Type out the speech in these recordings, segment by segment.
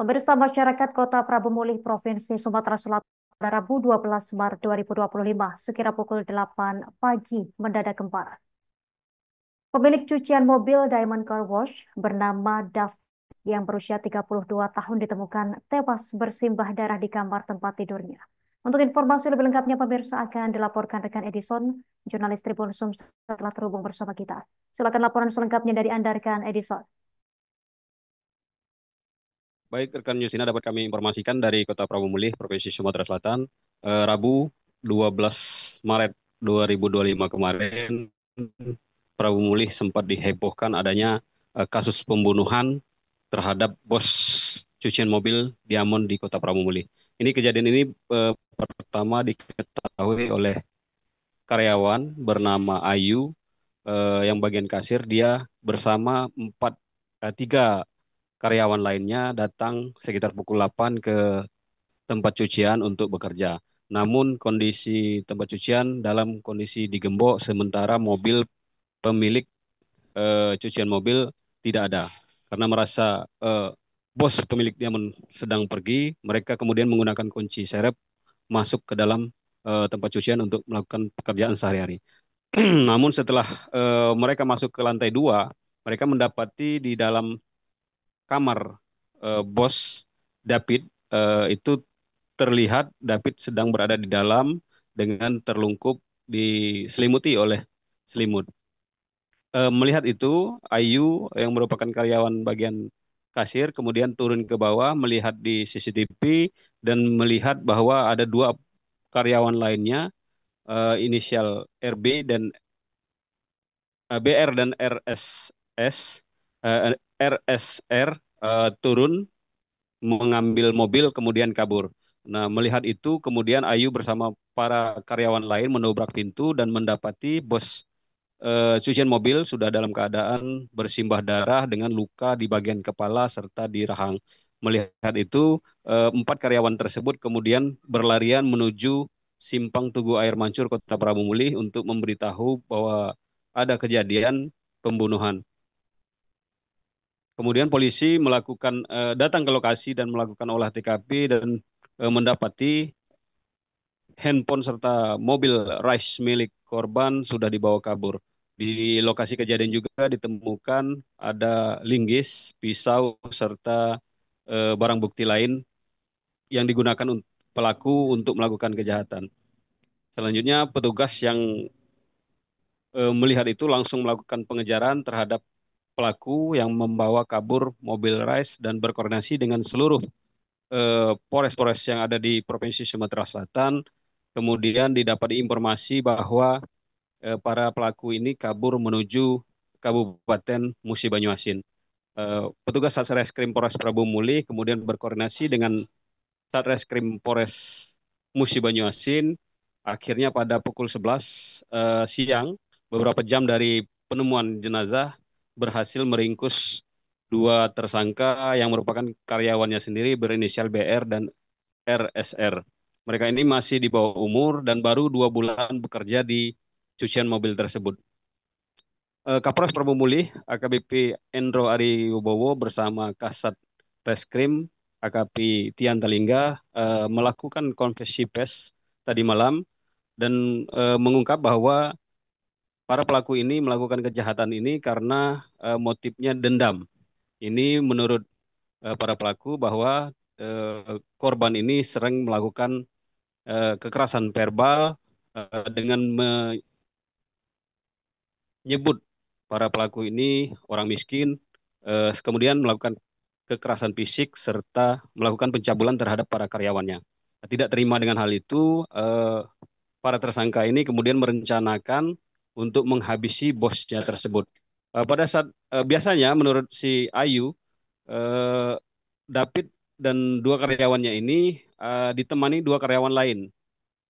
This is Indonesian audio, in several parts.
Pemirsa masyarakat Kota Prabu Mulih, Provinsi Sumatera Selatan, pada Rabu 12 Maret 2025, sekira pukul 8 pagi, mendadak gempar. Pemilik cucian mobil Diamond Car Wash bernama Dav yang berusia 32 tahun ditemukan tewas bersimbah darah di kamar tempat tidurnya. Untuk informasi lebih lengkapnya, pemirsa akan dilaporkan rekan Edison, jurnalis Tribun Sum setelah terhubung bersama kita. Silakan laporan selengkapnya dari Anda, rekan Edison. Baik, rekan Yusina dapat kami informasikan dari Kota Prabu Mulih, Provinsi Sumatera Selatan, Rabu 12 Maret 2025 kemarin, Prabu Mulih sempat dihebohkan adanya kasus pembunuhan terhadap bos cucian mobil Diamond di Kota Prabu Mulih. Ini kejadian ini pertama diketahui oleh karyawan bernama Ayu yang bagian kasir. Dia bersama tiga karyawan lainnya datang sekitar pukul 8 ke tempat cucian untuk bekerja. Namun kondisi tempat cucian dalam kondisi digembok sementara mobil pemilik cucian mobil tidak ada. Karena merasa bos pemilik dia sedang pergi, mereka kemudian menggunakan kunci serep masuk ke dalam tempat cucian untuk melakukan pekerjaan sehari-hari. Namun setelah mereka masuk ke lantai 2, mereka mendapati di dalam kamar bos David itu terlihat David sedang berada di dalam dengan terlungkup diselimuti oleh selimut. Melihat itu, Ayu yang merupakan karyawan bagian kasir kemudian turun ke bawah melihat di CCTV dan melihat bahwa ada dua karyawan lainnya inisial RB dan BR dan RSS RSR turun mengambil mobil kemudian kabur. Nah, melihat itu kemudian Ayu bersama para karyawan lain mendobrak pintu dan mendapati bos cucian mobil sudah dalam keadaan bersimbah darah dengan luka di bagian kepala serta di rahang. Melihat itu, empat karyawan tersebut kemudian berlarian menuju Simpang Tugu Air Mancur, Kota Prabu Mulih untuk memberitahu bahwa ada kejadian pembunuhan. Kemudian polisi datang ke lokasi dan melakukan olah TKP dan mendapati handphone serta mobil Rise milik korban sudah dibawa kabur. Di lokasi kejadian juga ditemukan ada linggis, pisau, serta barang bukti lain yang digunakan pelaku untuk melakukan kejahatan. Selanjutnya, petugas yang melihat itu langsung melakukan pengejaran terhadap pelaku yang membawa kabur mobil Rise dan berkoordinasi dengan seluruh polres-polres yang ada di Provinsi Sumatera Selatan. Kemudian didapat informasi bahwa para pelaku ini kabur menuju Kabupaten Musi Banyuasin. Petugas Satreskrim Polres Prabu Muli kemudian berkoordinasi dengan Satreskrim Polres Musi Banyuasin. Akhirnya pada pukul 11 siang, beberapa jam dari penemuan jenazah, berhasil meringkus dua tersangka yang merupakan karyawannya sendiri berinisial BR dan RSR. Mereka ini masih di bawah umur dan baru 2 bulan bekerja di cucian mobil tersebut. Kapolres Prabu Mulih, AKBP Endro Ari Wibowo bersama Kasat Reskrim AKP Tian Talingga melakukan konversi pers tadi malam dan mengungkap bahwa para pelaku ini melakukan kejahatan ini karena motifnya dendam. Ini menurut para pelaku bahwa korban ini sering melakukan kekerasan verbal dengan menyebut para pelaku ini orang miskin, kemudian melakukan kekerasan fisik serta melakukan pencabulan terhadap para karyawannya. Tidak terima dengan hal itu, para tersangka ini kemudian merencanakan untuk menghabisi bosnya tersebut. Pada saat biasanya menurut si Ayu, eh, David dan dua karyawannya ini ditemani dua karyawan lain.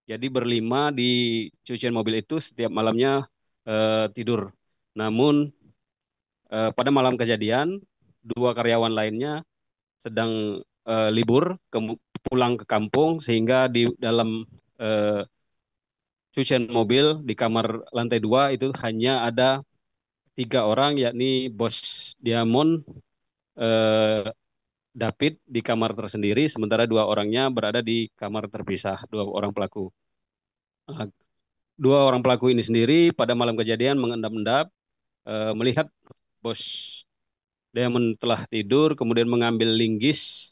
Jadi berlima di cucian mobil itu setiap malamnya tidur. Namun pada malam kejadian dua karyawan lainnya sedang libur pulang ke kampung sehingga di dalam eh, cucian mobil di kamar lantai 2 itu hanya ada 3 orang yakni bos Diamond, eh, David di kamar tersendiri, sementara 2 orangnya berada di kamar terpisah, 2 orang pelaku. Uh, 2 orang pelaku ini sendiri pada malam kejadian mengendap-endap, melihat bos Diamond telah tidur, kemudian mengambil linggis,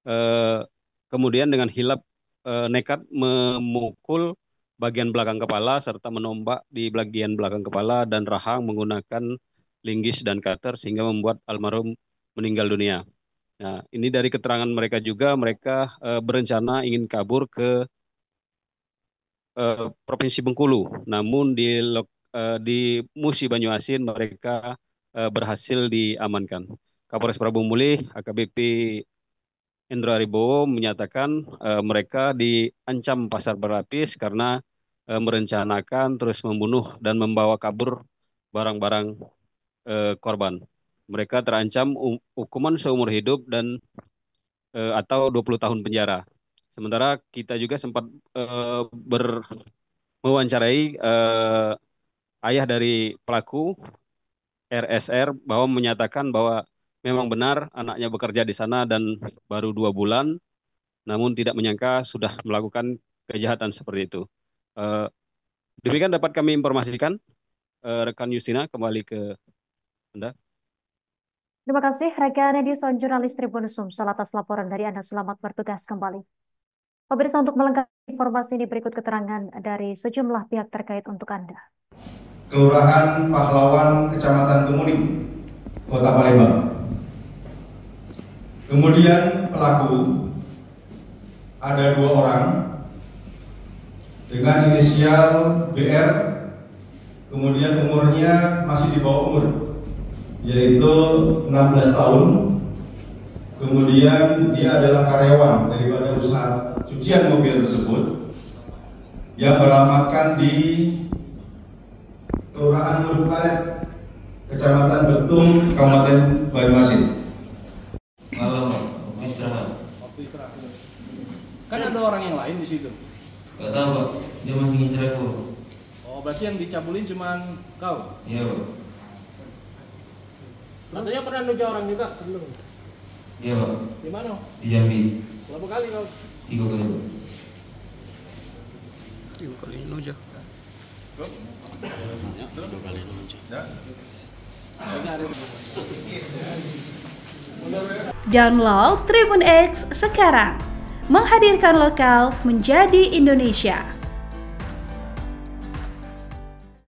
eh, kemudian dengan hilap nekat memukul bagian belakang kepala serta menombak di bagian belakang kepala dan rahang menggunakan linggis dan cutter sehingga membuat almarhum meninggal dunia. Nah, ini dari keterangan mereka juga, mereka berencana ingin kabur ke Provinsi Bengkulu. Namun di Musi Banyuasin mereka berhasil diamankan. Kapolres Prabu Mulih, AKBP Endro Aribowo menyatakan mereka diancam pasar berlapis karena merencanakan terus membunuh dan membawa kabur barang-barang korban. Mereka terancam hukuman seumur hidup dan atau 20 tahun penjara. Sementara kita juga sempat mewawancarai ayah dari pelaku RSR bahwa menyatakan bahwa memang benar anaknya bekerja di sana dan baru 2 bulan, namun tidak menyangka sudah melakukan kejahatan seperti itu. Demikian dapat kami informasikan. Rekan Justina, kembali ke Anda. Terima kasih rekan Edison, jurnalis Tribun Sumsel atas laporan dari Anda. Selamat bertugas kembali. Pemirsa, untuk melengkapi informasi ini berikut keterangan dari sejumlah pihak terkait untuk Anda. Kelurahan Pahlawan, Kecamatan Kemuning, Kota Palembang. Kemudian pelaku ada 2 orang dengan inisial BR, kemudian umurnya masih di bawah umur, yaitu 16 tahun. Kemudian dia adalah karyawan daripada usaha cucian mobil tersebut yang beralamatkan di Kelurahan Murukkaret, Kecamatan Betung, Kabupaten Banyuasin. Malam, waktu istirahat. Kan ada orang yang lain di situ. Gak tahu Pak, dia masih ngincer aku. Oh, berarti yang dicabulin cuman kau? Iya Pak. Katanya pernah nunjuk orang juga sebelumnya. Iya Pak. Di mana? Di Jambi. Berapa kali kau? 3 kali Pak. 3 kali nunjuk. Download Tribun X sekarang, menghadirkan lokal menjadi Indonesia.